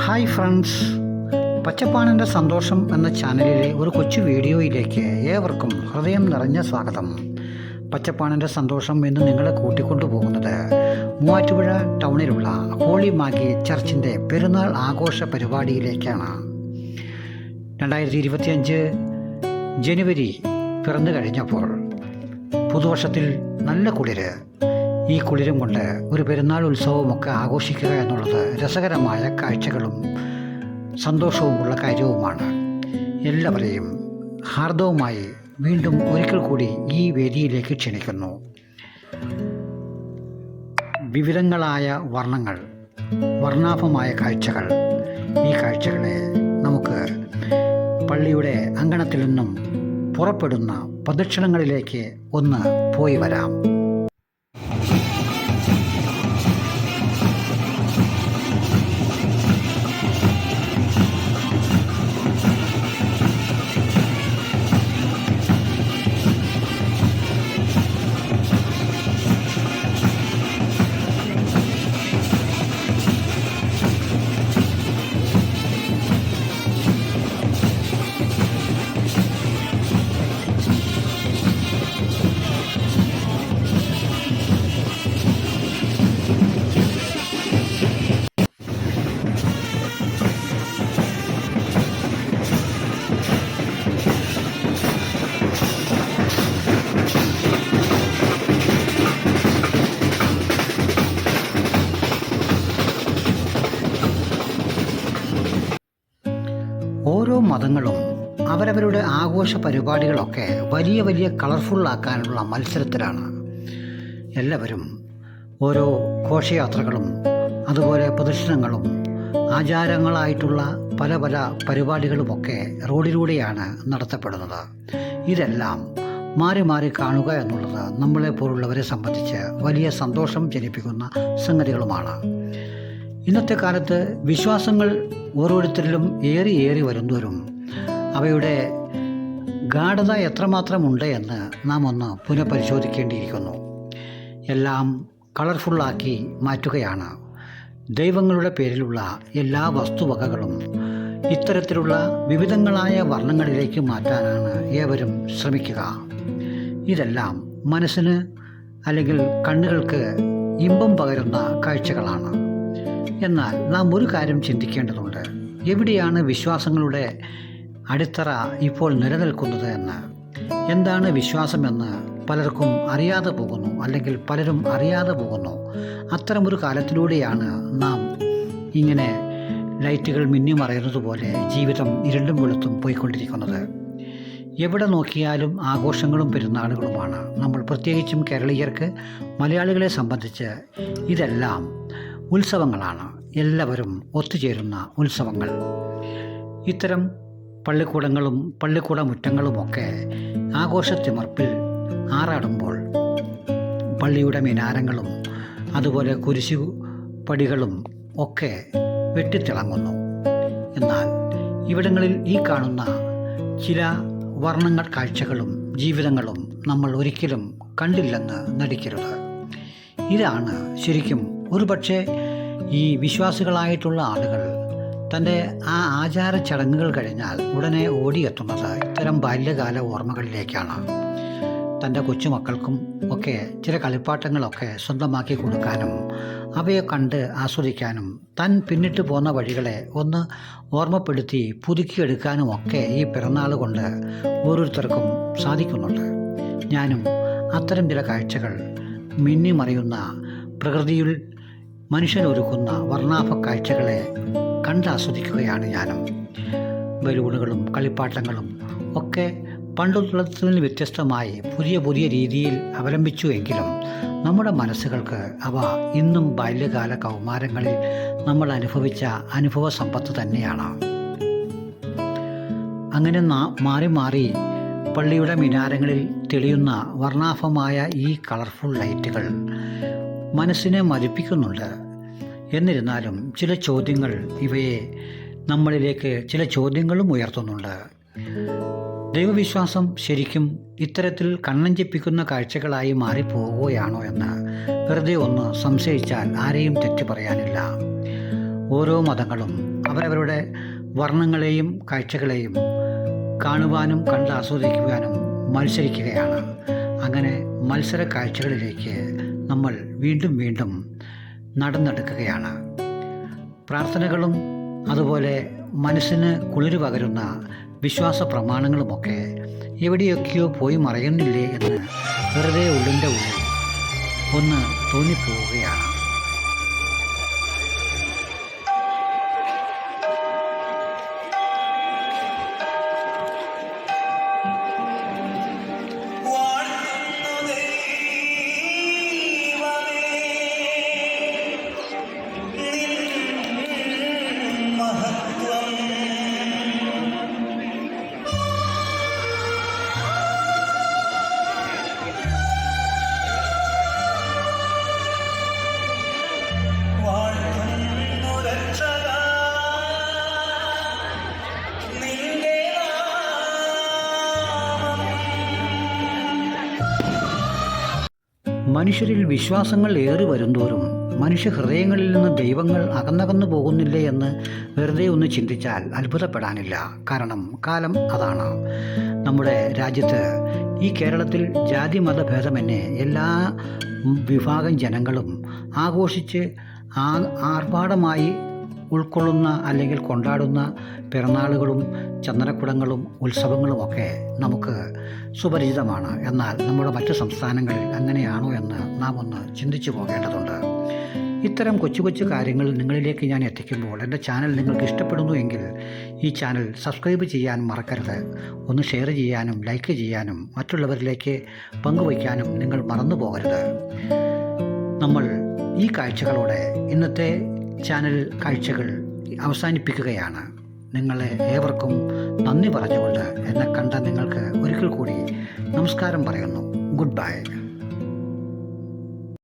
Hi friends, പച്ചപ്പാണൻ്റെ സന്തോഷം എന്ന ചാനലിലെ ഒരു കൊച്ചു വീഡിയോയിലേക്ക് ഏവർക്കും ഹൃദയം നിറഞ്ഞ സ്വാഗതം. പച്ചപ്പാണൻ്റെ സന്തോഷം എന്ന് നിങ്ങളെ കൂട്ടിക്കൊണ്ടു പോകുന്നത് മൂവാറ്റുപുഴ ടൗണിലുള്ള ഹോളി മാഗി ചർച്ചിൻ്റെ പെരുന്നാൾ ആഘോഷ പരിപാടിയിലേക്കാണ്. 2025 ജനുവരി പിറന്നു കഴിഞ്ഞപ്പോൾ പുതുവർഷത്തിൽ നല്ല കുളിര്, ഈ കുളിരും കൊണ്ട് ഒരു പെരുന്നാൾ ഉത്സവമൊക്കെ ആഘോഷിക്കുക എന്നുള്ളത് രസകരമായ കാഴ്ചകളും സന്തോഷവുമുള്ള കാര്യവുമാണ്. എല്ലാവരെയും ഹാർദവുമായി വീണ്ടും ഒരിക്കൽ കൂടി ഈ വേദിയിലേക്ക് ക്ഷണിക്കുന്നു. വിവിധങ്ങളായ വർണ്ണങ്ങൾ, വർണ്ണാഭമായ കാഴ്ചകൾ, ഈ കാഴ്ചകളെ നമുക്ക് പള്ളിയുടെ അങ്കണത്തിൽ നിന്നും പുറപ്പെടുന്ന പ്രദക്ഷിണങ്ങളിലേക്ക് ഒന്ന് പോയി വരാം. ഓരോ മതങ്ങളും അവരവരുടെ ആഘോഷ പരിപാടികളൊക്കെ വലിയ വലിയ കളർഫുള്ളാക്കാനുള്ള മത്സരത്തിലാണ്. എല്ലാവരും ഓരോ ഘോഷയാത്രകളും അതുപോലെ പ്രദർശനങ്ങളും ആചാരങ്ങളായിട്ടുള്ള പല പല പരിപാടികളുമൊക്കെ റോഡിലൂടെയാണ് നടത്തപ്പെടുന്നത്. ഇതെല്ലാം മാറി മാറി കാണുക എന്നുള്ളത് നമ്മളെപ്പോലുള്ളവരെ സംബന്ധിച്ച് വലിയ സന്തോഷം ജനിപ്പിക്കുന്ന സംഗതികളുമാണ്. ഇന്നത്തെ കാലത്ത് വിശ്വാസങ്ങൾ ഓരോരുത്തരിലും ഏറി വരുന്നവരും അവയുടെ ഗാഢത എത്രമാത്രമുണ്ട് എന്ന് നാം ഒന്ന് പുനഃപരിശോധിക്കേണ്ടിയിരിക്കുന്നു. എല്ലാം കളർഫുള്ളാക്കി മാറ്റുകയാണ്. ദൈവങ്ങളുടെ പേരിലുള്ള എല്ലാ വസ്തുവകകളും ഇത്തരത്തിലുള്ള വിവിധങ്ങളായ വർണ്ണങ്ങളിലേക്ക് മാറ്റാനാണ് ഏവരും ശ്രമിക്കുക. ഇതെല്ലാം മനസ്സിന് അല്ലെങ്കിൽ കണ്ണുകൾക്ക് ഇമ്പം പകരുന്ന കാഴ്ചകളാണ്. എന്നാൽ നാം ഒരു കാര്യം ചിന്തിക്കേണ്ടതുണ്ട്. എവിടെയാണ് വിശ്വാസങ്ങളുടെ അടിത്തറ ഇപ്പോൾ നിലനിൽക്കുന്നത് എന്ന്? എന്താണ് വിശ്വാസമെന്ന് പലർക്കും അറിയാതെ പോകുന്നു, അല്ലെങ്കിൽ പലരും അറിയാതെ പോകുന്നു. അത്തരമൊരു കാലത്തിലൂടെയാണ് നാം ഇങ്ങനെ ലൈറ്റുകൾ മിന്നിമറയുന്നത് പോലെ ജീവിതം ഇരുണ്ടും വെളുത്തും പോയിക്കൊണ്ടിരിക്കുന്നത്. എവിടെ നോക്കിയാലും ആഘോഷങ്ങളും പെരുന്നാളുകളുമാണ്. നമ്മൾ പ്രത്യേകിച്ചും കേരളീയർക്ക്, മലയാളികളെ സംബന്ധിച്ച് ഇതെല്ലാം ഉത്സവങ്ങളാണ്. എല്ലാവരും ഒത്തുചേരുന്ന ഉത്സവങ്ങൾ. ഇത്തരം പള്ളിക്കൂടങ്ങളും പള്ളിക്കൂട മുറ്റങ്ങളുമൊക്കെ ആഘോഷത്തിമർപ്പിൽ ആറാടുമ്പോൾ പള്ളിയുടെ മിനാരങ്ങളും അതുപോലെ കുരിശുപടികളും ഒക്കെ വെട്ടിത്തിളങ്ങുന്നു. എന്നാൽ ഇവിടങ്ങളിൽ ഈ കാണുന്ന ചില വർണ്ണങ്ങൾ, കാഴ്ചകളും ജീവിതങ്ങളും നമ്മൾ ഒരിക്കലും കണ്ടില്ലെന്ന് നടിക്കരുത്. ഇതാണ് ശരിക്കും ഒരുപക്ഷെ ഈ വിശ്വാസികളായിട്ടുള്ള ആളുകൾ തൻ്റെ ആ ആചാര ചടങ്ങുകൾ കഴിഞ്ഞാൽ ഉടനെ ഓടിയെത്തുന്നത് ഇത്തരം ബാല്യകാല ഓർമ്മകളിലേക്കാണ്. തൻ്റെ കൊച്ചുമക്കൾക്കും ഒക്കെ ചില കളിപ്പാട്ടങ്ങളൊക്കെ സ്വന്തമാക്കി കൊടുക്കാനും അവയെ കണ്ട് ആസ്വദിക്കാനും താൻ പിന്നിട്ട് പോന്ന വഴികളെ ഒന്ന് ഓർമ്മപ്പെടുത്തി പുതുക്കിയെടുക്കാനും ഒക്കെ ഈ പിറന്നാൾ കൊണ്ട് ഓരോരുത്തർക്കും സാധിക്കുന്നുണ്ട്. ഞാനും അത്തരം ചില കാഴ്ചകൾ, മിന്നിമറിയുന്ന പ്രകൃതിയിൽ മനുഷ്യനൊരുക്കുന്ന വർണ്ണാഭ കാഴ്ചകളെ കണ്ടാസ്വദിക്കുകയാണ് ഞാനും. ബലൂണുകളും കളിപ്പാട്ടങ്ങളും ഒക്കെ പണ്ടുള്ളതിൽ നിന്ന് വ്യത്യസ്തമായി പുതിയ പുതിയ രീതിയിൽ അവലംബിച്ചു എങ്കിലും നമ്മുടെ മനസ്സുകൾക്ക് അവ ഇന്നും ബാല്യകാല കൗമാരങ്ങളിൽ നമ്മൾ അനുഭവിച്ച അനുഭവ സമ്പത്ത് തന്നെയാണ്. അങ്ങനെ മാറി മാറി പള്ളിയുടെ മിനാരങ്ങളിൽ തെളിയുന്ന വർണ്ണാഭമായ ഈ കളർഫുൾ ലൈറ്റുകൾ മനസ്സിനെ മതിപ്പിക്കുന്നുണ്ട്. എന്നിരുന്നാലും ചില ചോദ്യങ്ങൾ ഇവയെ നമ്മളിലേക്ക് ചില ചോദ്യങ്ങളും ഉയർത്തുന്നുണ്ട്. ദൈവവിശ്വാസം ശരിക്കും ഇത്തരത്തിൽ കണ്ണഞ്ചിപ്പിക്കുന്ന കാഴ്ചകളായി മാറിപ്പോകുകയാണോ എന്ന് വെറുതെ ഒന്ന് സംശയിച്ചാൽ ആരെയും തെറ്റു പറയാനില്ല. ഓരോ മതങ്ങളും അവരവരുടെ വർണ്ണങ്ങളെയും കാഴ്ചകളെയും കാണുവാനും കണ്ട് ആസ്വദിക്കുവാനും മത്സരിക്കുകയാണ്. അങ്ങനെ മത്സര കാഴ്ചകളിലേക്ക് നമ്മൾ വീണ്ടും വീണ്ടും നടന്നെടുക്കുകയാണ്. പ്രാർത്ഥനകളും അതുപോലെ മനസ്സിന് കുളിര് പകരുന്ന വിശ്വാസ പ്രമാണങ്ങളുമൊക്കെ എവിടെയൊക്കെയോ പോയി മറയുന്നില്ലേ എന്ന് വെറുതെ ഉള്ളിൻ്റെ ഉള്ളിൽ ഒന്ന് തോന്നിപ്പോവുകയാണ്. മനുഷ്യരിൽ വിശ്വാസങ്ങൾ ഏറി വരുന്തോറും മനുഷ്യ ഹൃദയങ്ങളിൽ നിന്ന് ദൈവങ്ങൾ അകന്നകന്നു പോകുന്നില്ലേ എന്ന് വെറുതെ ഒന്ന് ചിന്തിച്ചാൽ അത്ഭുതപ്പെടാനില്ല. കാരണം കാലം അതാണ്. നമ്മുടെ രാജ്യത്ത്, ഈ കേരളത്തിൽ ജാതി മതഭേദമന്യേ എല്ലാ വിഭാഗം ജനങ്ങളും ആഘോഷിച്ച് ആർഭാടമായി ഉൾക്കൊള്ളുന്ന അല്ലെങ്കിൽ കൊണ്ടാടുന്ന പിറന്നാളുകളും ചന്ദനക്കുടങ്ങളും ഉത്സവങ്ങളുമൊക്കെ നമുക്ക് സുപരിചിതമാണ്. എന്നാൽ നമ്മുടെ മറ്റു സംസ്ഥാനങ്ങളിൽ അങ്ങനെയാണോ എന്ന് നാം ഒന്ന് ചിന്തിച്ചു പോകേണ്ടതുണ്ട്. ഇത്തരം കൊച്ചു കൊച്ചു കാര്യങ്ങൾ നിങ്ങളിലേക്ക് ഞാൻ എത്തിക്കുമ്പോൾ എൻ്റെ ചാനൽ നിങ്ങൾക്ക് ഇഷ്ടപ്പെടുന്നു എങ്കിൽ ഈ ചാനൽ സബ്സ്ക്രൈബ് ചെയ്യാൻ മറക്കരുത്. ഒന്ന് ഷെയർ ചെയ്യാനും ലൈക്ക് ചെയ്യാനും മറ്റുള്ളവരിലേക്ക് പങ്കുവയ്ക്കാനും നിങ്ങൾ മറന്നു പോകരുത്. നമ്മൾ ഈ കാഴ്ചകളോടെ ഇന്നത്തെ ചാനൽ കാഴ്ചകൾ അവസാനിപ്പിക്കുകയാണ്. നിങ്ങളെ ഏവർക്കും നന്ദി പറഞ്ഞുകൊണ്ട് എന്നെ കണ്ട നിങ്ങൾക്ക് ഒരിക്കൽ കൂടി നമസ്കാരം പറയുന്നു. Good bye.